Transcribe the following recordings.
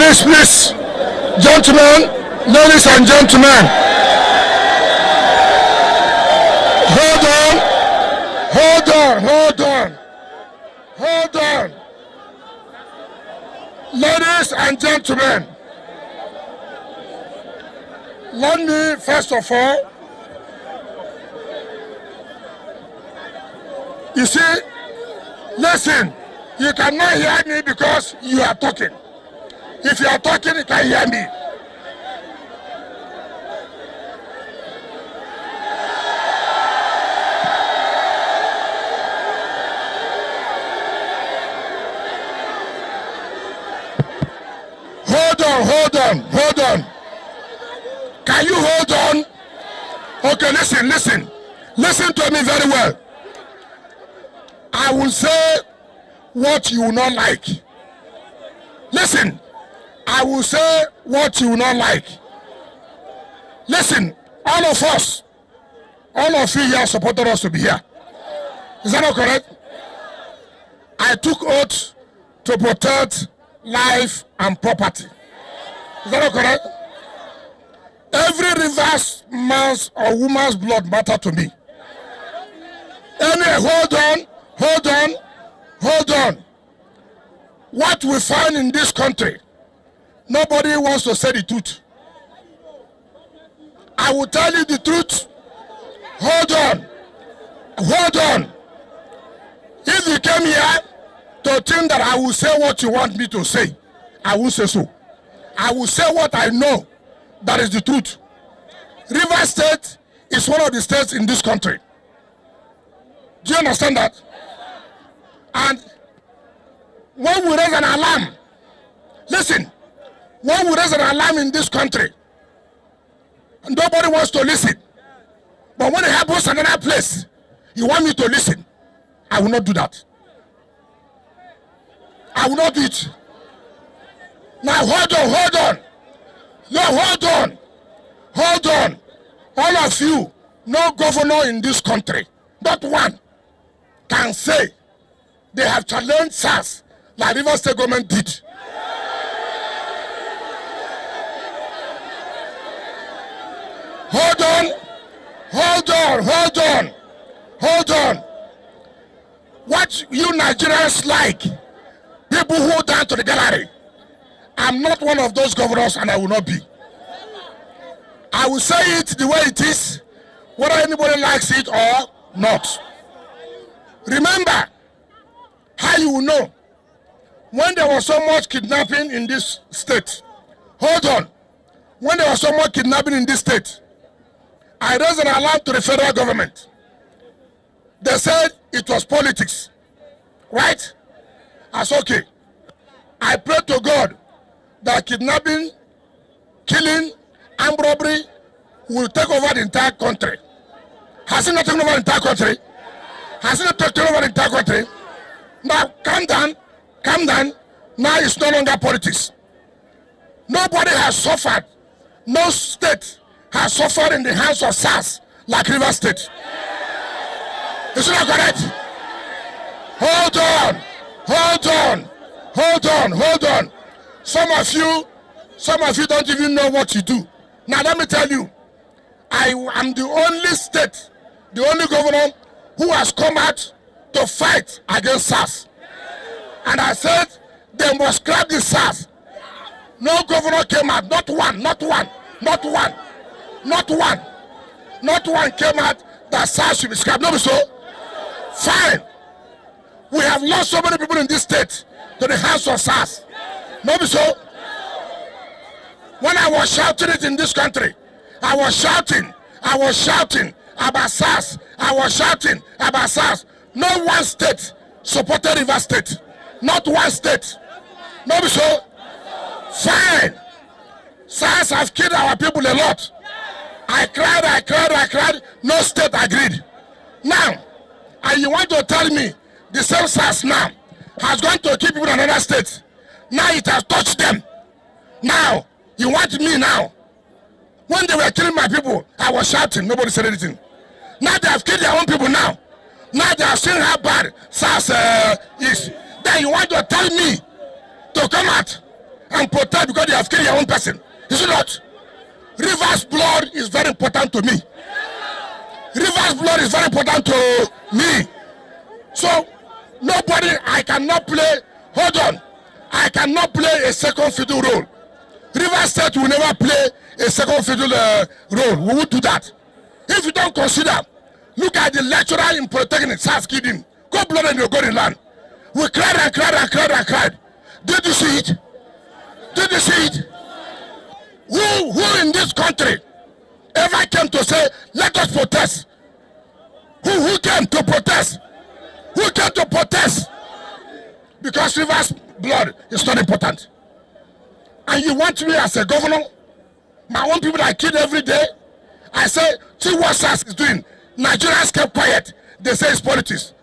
Please, gentlemen, ladies and gentlemen, hold on. Ladies and gentlemen, let me first of all, you see, listen, you cannot hear me because you are talking. If you are talking, you can hear me. Hold on. Can you hold on? Okay, listen to me very well. I will say what you will not like. Listen, I will say what you will not like. Listen, all of you here supported us to be here. Is that not correct? I took oath to protect life and property. Is that not correct? Every reverse man's or woman's blood matter to me. Hold on. What we find in this country, nobody wants to say the truth. I will tell you the truth. Hold on. If you came here to think that I will say what you want me to say, I won't say so. I will say what I know that is the truth. Rivers State is one of the states in this country. Do you understand that? And when we raise an alarm, listen, when we raise an alarm in this country, nobody wants to listen. But when it happens in another place, you want me to listen. I will not do that. I will not do it. Now hold on. No, hold on. All of you, no governor in this country, not one, can say they have challenged SARS like Rivers State government did. Hold on. What you Nigerians like, people who down to the gallery, I'm not one of those governors and I will not be. I will say it the way it is, whether anybody likes it or not. Remember how you will know when there was so much kidnapping in this state. Hold on. When there was so much kidnapping in this state, I raised an alarm to the federal government. They said it was politics. Right? I said, okay. I pray to God that kidnapping, killing, and robbery will take over the entire country. Has it not taken over the entire country? Has it not taken over the entire country? Now, calm down. Now it's no longer politics. Nobody has suffered. No state has suffered in the hands of SARS like Rivers State. Is it not correct? Hold on. Some of you don't even know what you do. Now let me tell you, I am the only state, the only governor who has come out to fight against SARS. And I said they must scrap the SARS. No governor came out, not one came out that SARS should be scrapped. No, so fine. We have lost so many people in this state to the hands of SARS. No, so when I was shouting it in this country, I was shouting about SARS. No one state supported Rivers State. Not one state. No, so fine. SARS have killed our people a lot. I cried. No state agreed. Now, and you want to tell me the same SARS now has gone to keep people in another state. Now it has touched them. Now, you want me now. When they were killing my people, I was shouting. Nobody said anything. Now they have killed their own people now. Now they are seeing how bad SARS is. Then you want to tell me to come out and protest because they have killed your own person. Is it not? Rivers blood is very important to me. Rivers blood is very important to me. So nobody, I cannot play, hold on, I cannot play a second fiddle role. Rivers State will never play a second fiddle role. We will do that. If you don't consider, look at the lecturer in Polytechnic, SARS killed him. Go blood and you go in land. We cried and cried and cried and cried. Did you see it? Did you see it? Who in this country ever came to say, let us protest? Who came to protest? Who came to protest? Because Rivers blood is not important. And you want me as a governor, my own people that I killed every day, I say, see what SARS is doing. Nigerians kept quiet. They say it's politics.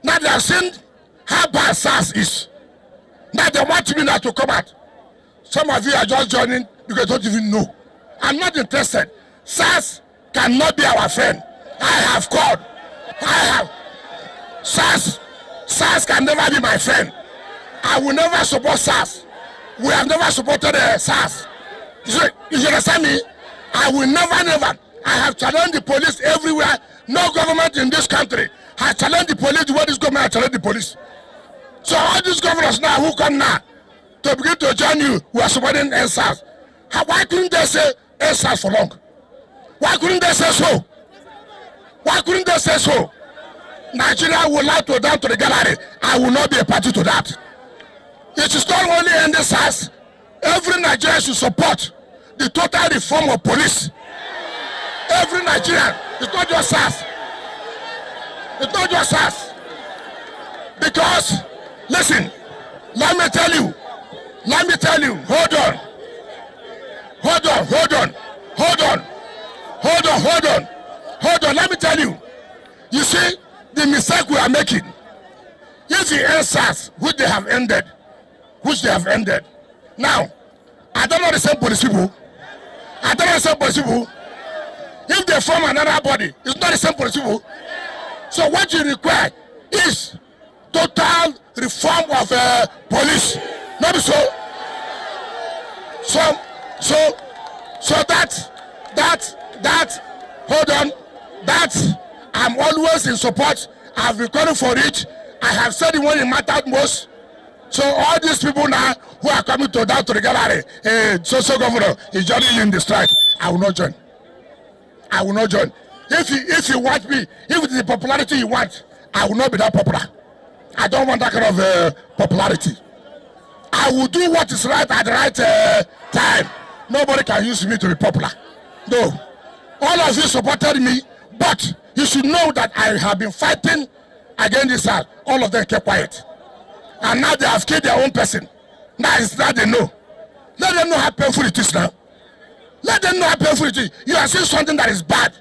Now they have seen how bad SARS is. Now they want me now to come out. Some of you are just joining because you don't even know. I'm not interested. SARS cannot be our friend. I have called. SARS can never be my friend. I will never support SARS. We have never supported SARS. You understand me? I will never. I have challenged the police everywhere. No government in this country has challenged the police the way this government has challenged the police. So all these governors now who come now to begin to join you who are supporting SARS, why couldn't they say SARS for long? Why couldn't they say so? Why couldn't they say so? Nigeria will like to down to the gallery. I will not be a party to that. It is not only in the SARS. Every Nigerian should support the total reform of police. Every Nigerian. It's not just SARS. It's not just SARS. Because, listen, let me tell you, hold on, let me tell you. You see, the mistake we are making, if the SARS, which they have ended, now, I don't know the same police people. If they form another body, it's not the same police people. So what you require is total reform of police. Not so. Hold on. That I'm always in support. I've been calling for it. I have said it when it mattered most. So all these people now who are coming to down to the gallery, so governor is joining in the strike. I will not join. If you want me, if it's the popularity you want, I will not be that popular. I don't want that kind of popularity. I will do what is right at the right time. Nobody can use me to be popular. No. All of you supported me, but you should know that I have been fighting against this. All of them kept quiet. And now they have killed their own person. Now they know. Let them know how painful it is now. Let them know how painful it is. You are saying something that is bad.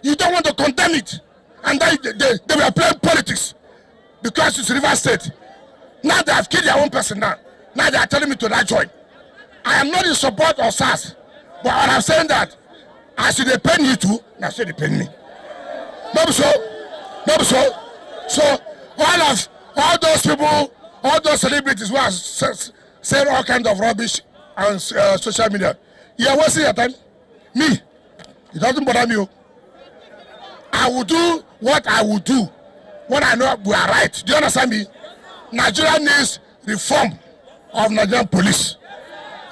You don't want to condemn it. And then they were playing politics. Because it's Rivers State. Now they have killed their own person now. Now they are telling me to not join. I am not in support of SARS. But what I'm saying that, I should depend you too, now should depend me. Maybe so. So all those people, all those celebrities who are saying all kinds of rubbish on social media, you are wasting your time. Me, it doesn't bother me. I will do what I will do when I know we are right. Do you understand me? Nigeria needs reform of Nigerian police.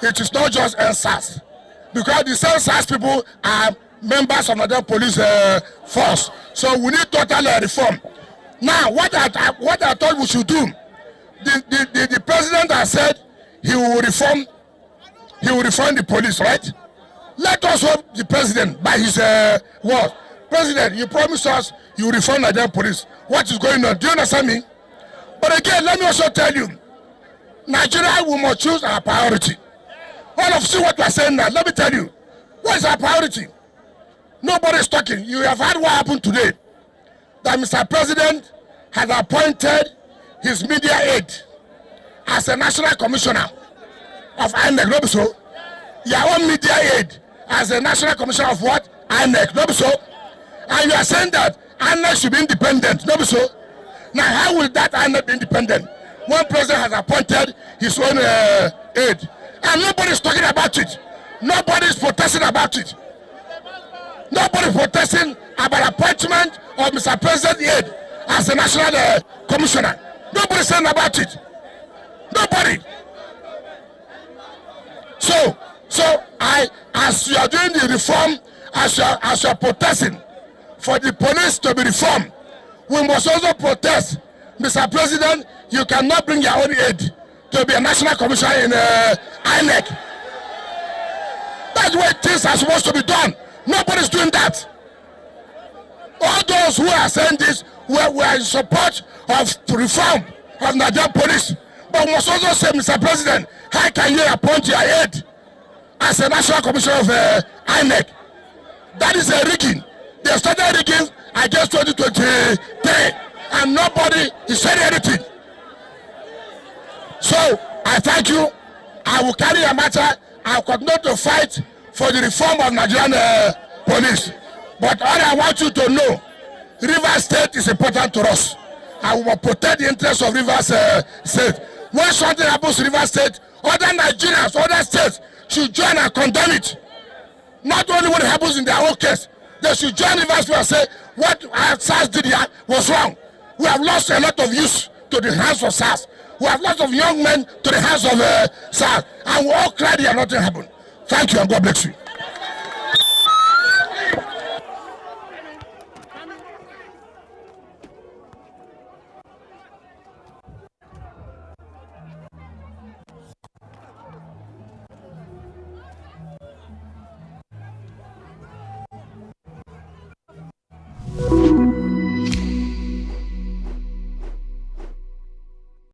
It is not just SARS. Because the same SARS people are members of Nigerian police force. So we need total reform. Now, what I thought we should do, the president has said he will reform the police, right? Let us hope the president, by his word, President, you promised us you will reform Nigerian police. What is going on? Do you understand me? But again, let me also tell you, Nigeria, we must choose our priority. All of you what we are saying now, let me tell you, what is our priority? Nobody is talking. You have heard what happened today. That Mr. President has appointed his media aide as a national commissioner of INEC. So, your own media aide as a national commissioner of what? INEC. So, and you are saying that INEC should be independent. So, now how will that INEC be independent when President has appointed his own aide? And nobody's talking about it. Nobody's protesting about it. Nobody's protesting about appointment of Mr. President Aide as a national commissioner. Nobody's saying about it. Nobody. So as you are doing the reform, as you are protesting for the police to be reformed, we must also protest. Mr. President, you cannot bring your own aide to be a national commissioner in INEC. That's why things are supposed to be done. Nobody's doing that. All those who are saying this were in support of reform of Nigerian police. But we must also say, Mr. President, how can you appoint your aide as a national commissioner of INEC? That is a rigging. They started rigging against 2023, and nobody is saying anything. So I thank you. I will carry a matter. I will continue to fight for the reform of Nigerian police. But all I want you to know, Rivers State is important to us. I will protect the interests of Rivers State. When something happens to Rivers State, other Nigerians, other states should join and condemn it. Not only what happens in their own case, they should join Rivers State and say what SARS did here was wrong. We have lost a lot of youth to the hands of SARS. We have lots of young men to the hands of SARS. And we all cried here, nothing happened. Thank you and God bless you.